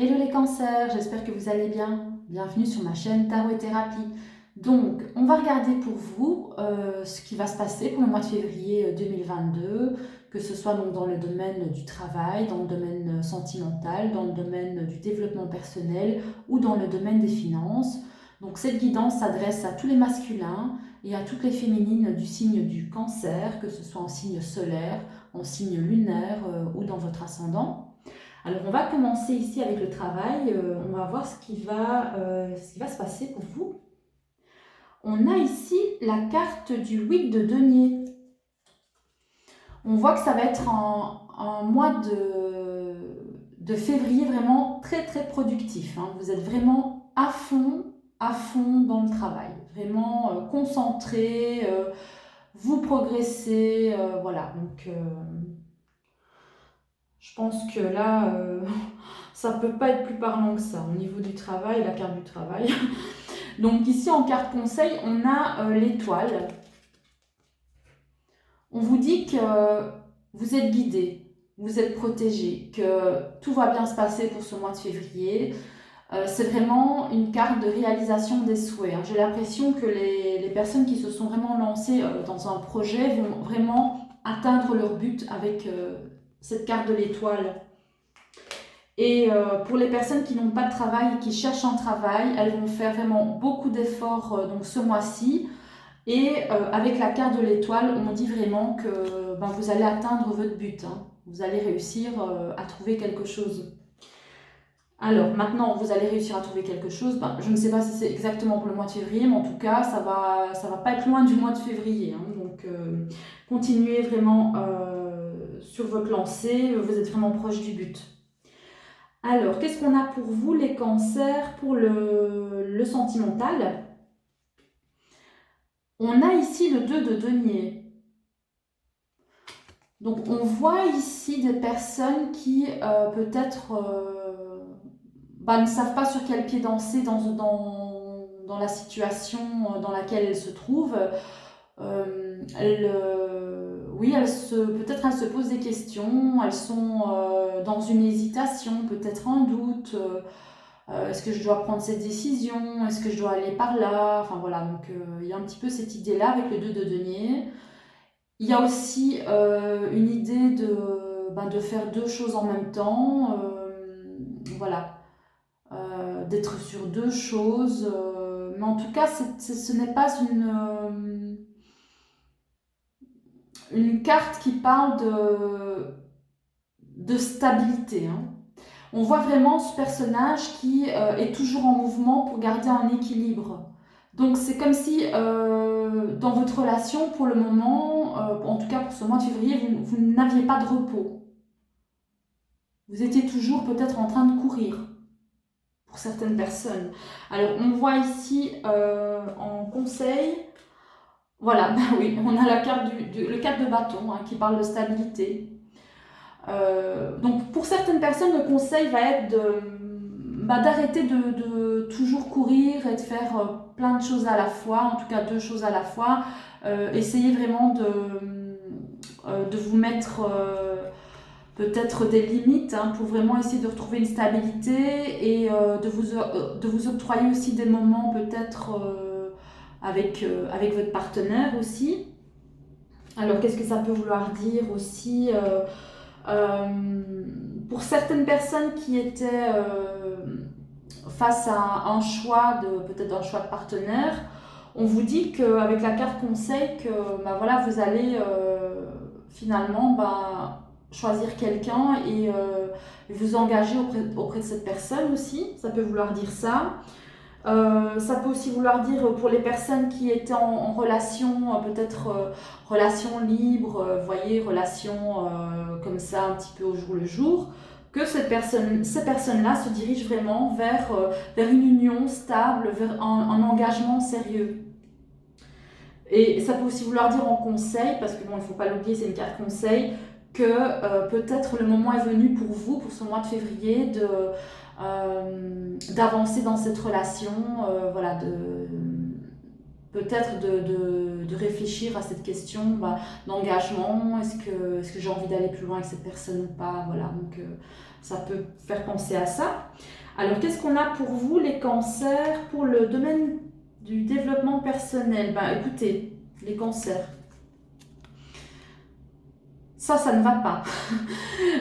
Hello les cancers, j'espère que vous allez bien. Bienvenue sur ma chaîne Tarot et Thérapie. Donc, on va regarder pour vous ce qui va se passer pour le mois de février 2022, que ce soit donc dans le domaine du travail, dans le domaine sentimental, dans le domaine du développement personnel ou dans le domaine des finances. Donc, cette guidance s'adresse à tous les masculins et à toutes les féminines du signe du cancer, que ce soit en signe solaire, en signe lunaire ou dans votre ascendant. Alors, on va commencer ici avec le travail. On va voir ce qui va se passer pour vous. On a ici la carte du 8 de denier. On voit que ça va être un mois de février vraiment très très productif, hein. Vous êtes vraiment à fond dans le travail. Vraiment concentré, vous progressez. Voilà, donc je pense que là, ça peut pas être plus parlant que ça au niveau du travail, la carte du travail. Donc ici en carte conseil, on a l'étoile. On vous dit que vous êtes guidé, vous êtes protégé, que tout va bien se passer pour ce mois de février. C'est vraiment une carte de réalisation des souhaits, hein. J'ai l'impression que les personnes qui se sont vraiment lancées dans un projet vont vraiment atteindre leur but avec cette carte de l'étoile. Et pour les personnes qui n'ont pas de travail et qui cherchent un travail, elles vont faire vraiment beaucoup d'efforts donc ce mois-ci. Et avec la carte de l'étoile, on dit vraiment que vous allez atteindre votre but, hein. Vous allez réussir à trouver quelque chose. Alors maintenant, vous allez réussir à trouver quelque chose. Je ne sais pas si c'est exactement pour le mois de février, mais en tout cas, ça va pas être loin du mois de février, hein. Donc continuez vraiment sur votre lancée. Vous êtes vraiment proche du but. Alors, qu'est-ce qu'on a pour vous, les cancers, pour le sentimental? On a ici le 2 de denier. Donc, on voit ici des personnes qui peut-être ne savent pas sur quel pied danser dans la situation dans laquelle elles se trouvent. Oui, peut-être elles se posent des questions, elles sont dans une hésitation, peut-être un doute. Est-ce que je dois prendre cette décision? Est-ce que je dois aller par là? Enfin voilà, donc il y a un petit peu cette idée-là avec le 2 de denier. Il y a aussi une idée de faire deux choses en même temps. Voilà, d'être sur deux choses. Mais en tout cas, ce n'est pas une carte qui parle de stabilité, hein. On voit vraiment ce personnage qui est toujours en mouvement pour garder un équilibre. Donc c'est comme si dans votre relation, pour le moment, en tout cas pour ce mois de février, vous n'aviez pas de repos. Vous étiez toujours peut-être en train de courir pour certaines personnes. Alors on voit ici en conseil, voilà, oui, on a la carte le 4 de bâton, hein, qui parle de stabilité. Donc pour certaines personnes, le conseil va être d'arrêter de toujours courir et de faire plein de choses à la fois, en tout cas deux choses à la fois. Essayez vraiment de vous mettre peut-être des limites, hein, pour vraiment essayer de retrouver une stabilité et de vous octroyer aussi des moments peut-être avec votre partenaire aussi. Alors qu'est-ce que ça peut vouloir dire aussi pour certaines personnes qui étaient face à un choix peut-être un choix de partenaire, on vous dit qu'avec la carte conseil que voilà, vous allez finalement choisir quelqu'un et vous engager auprès de cette personne aussi. Ça peut vouloir dire ça. Ça peut aussi vouloir dire pour les personnes qui étaient en relation, peut-être relation libre, voyez, relation comme ça un petit peu au jour le jour, que ces personnes-là se dirigent vraiment vers une union stable, vers un engagement sérieux. Et ça peut aussi vouloir dire en conseil, parce que bon, il ne faut pas l'oublier, c'est une carte conseil, que peut-être le moment est venu pour vous, pour ce mois de février, d'avancer dans cette relation, voilà, peut-être de réfléchir à cette question d'engagement. Est-ce que j'ai envie d'aller plus loin avec cette personne ou pas? Voilà, donc ça peut faire penser à ça. Alors, qu'est-ce qu'on a pour vous, les cancers, pour le domaine du développement personnel? Écoutez, les cancers, ça ne va pas.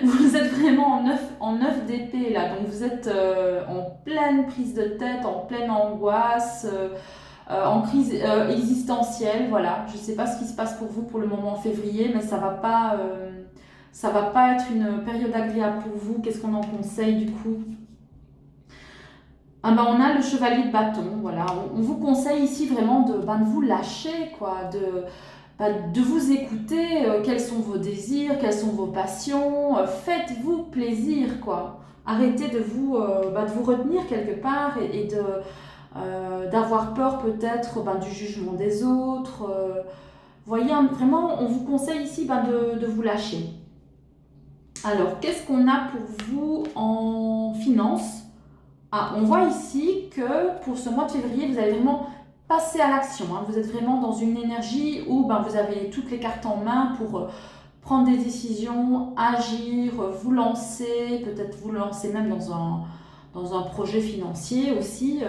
Vous êtes vraiment en 9 d'épée là, donc vous êtes en pleine prise de tête, en pleine angoisse, en crise existentielle, voilà. Je ne sais pas ce qui se passe pour vous pour le moment en février, mais ça va pas être une période agréable pour vous. Qu'est-ce qu'on en conseille du coup? On a le chevalier de bâton, voilà. On vous conseille ici vraiment de vous lâcher, quoi, de vous écouter, quels sont vos désirs, quelles sont vos passions, faites-vous plaisir, quoi. Arrêtez de vous retenir quelque part et d'avoir peur peut-être du jugement des autres. Voyez, vraiment, on vous conseille ici de vous lâcher. Alors, qu'est-ce qu'on a pour vous en finance? On voit ici que pour ce mois de février, vous allez vraiment passer à l'action. Vous êtes vraiment dans une énergie où vous avez toutes les cartes en main pour prendre des décisions, agir, vous lancer, peut-être vous lancer même dans un projet financier aussi,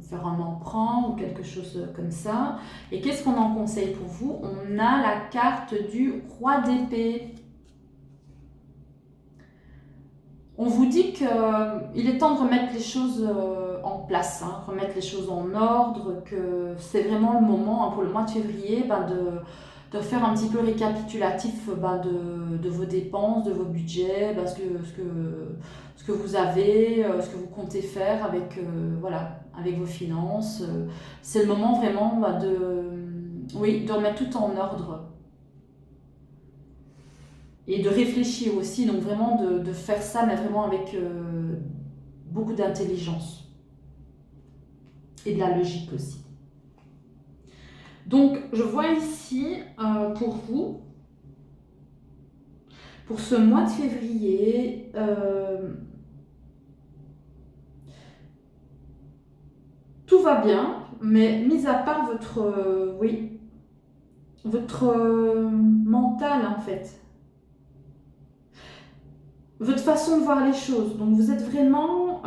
faire un emprunt ou quelque chose comme ça. Et qu'est-ce qu'on en conseille pour vous? On a la carte du roi d'épée. On vous dit qu'il est temps de remettre les choses en place, remettre les choses en ordre, que c'est vraiment le moment pour le mois de février de faire un petit peu récapitulatif de vos dépenses, de vos budgets, ce que vous avez, ce que vous comptez faire avec vos finances. C'est le moment vraiment de remettre tout en ordre. Et de réfléchir aussi, donc vraiment de faire ça, mais vraiment avec beaucoup d'intelligence. Et de la logique aussi. Donc, je vois ici, pour vous, pour ce mois de février, tout va bien, mais mis à part votre mental en fait. Votre façon de voir les choses. Donc vous êtes vraiment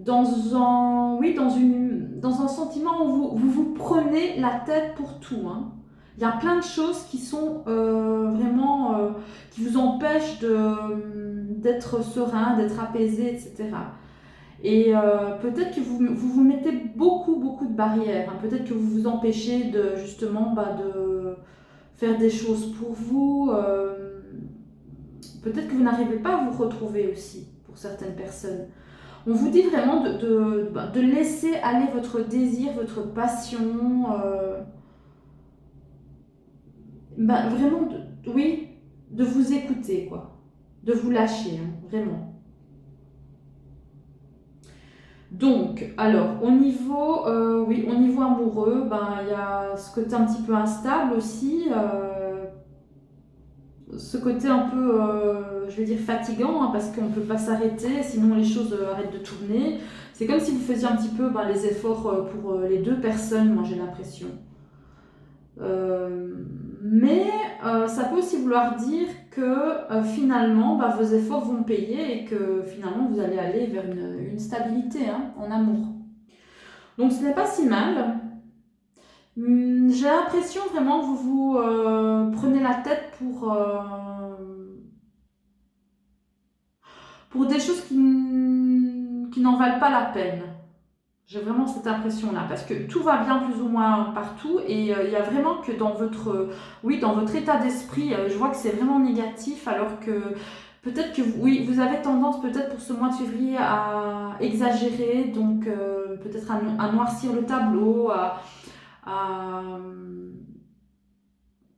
dans un sentiment où vous prenez la tête pour tout. Il y a plein de choses qui sont vraiment qui vous empêchent d'être serein, d'être apaisé, etc. Et peut-être que vous mettez beaucoup de barrières. Peut-être que vous vous empêchez de justement de faire des choses pour vous. Peut-être que vous n'arrivez pas à vous retrouver aussi pour certaines personnes. On vous dit vraiment de laisser aller votre désir, votre passion. Vraiment, de vous écouter, quoi. De vous lâcher, vraiment. Donc, alors, au niveau amoureux, il y a ce côté un petit peu instable aussi. Ce côté un peu, je vais dire fatigant, parce qu'on ne peut pas s'arrêter, sinon les choses arrêtent de tourner. C'est comme si vous faisiez un petit peu les efforts pour les deux personnes, moi j'ai l'impression. Mais ça peut aussi vouloir dire que finalement vos efforts vont payer et que finalement vous allez aller vers une stabilité en amour. Donc ce n'est pas si mal. J'ai l'impression vraiment que vous prenez la tête pour des choses qui n'en valent pas la peine. J'ai vraiment cette impression-là, parce que tout va bien plus ou moins partout, et il y a vraiment que dans votre état d'esprit, je vois que c'est vraiment négatif, alors que peut-être que vous avez tendance peut-être pour ce mois de février à exagérer, donc peut-être à noircir le tableau, à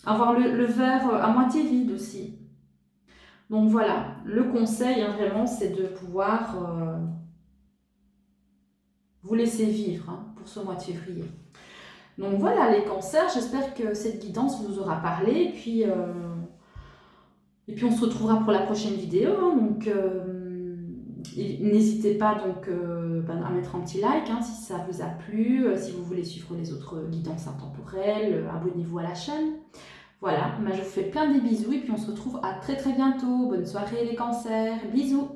avoir le verre à moitié vide aussi. Donc voilà, le conseil vraiment c'est de pouvoir vous laisser vivre pour ce mois de février. Donc voilà les cancers, j'espère que cette guidance vous aura parlé, et puis on se retrouvera pour la prochaine vidéo. Donc n'hésitez pas donc à mettre un petit like hein, si ça vous a plu, si vous voulez suivre les autres guidances intemporelles, abonnez-vous à la chaîne. Voilà, je vous fais plein de bisous et puis on se retrouve à très très bientôt. Bonne soirée les cancers, bisous!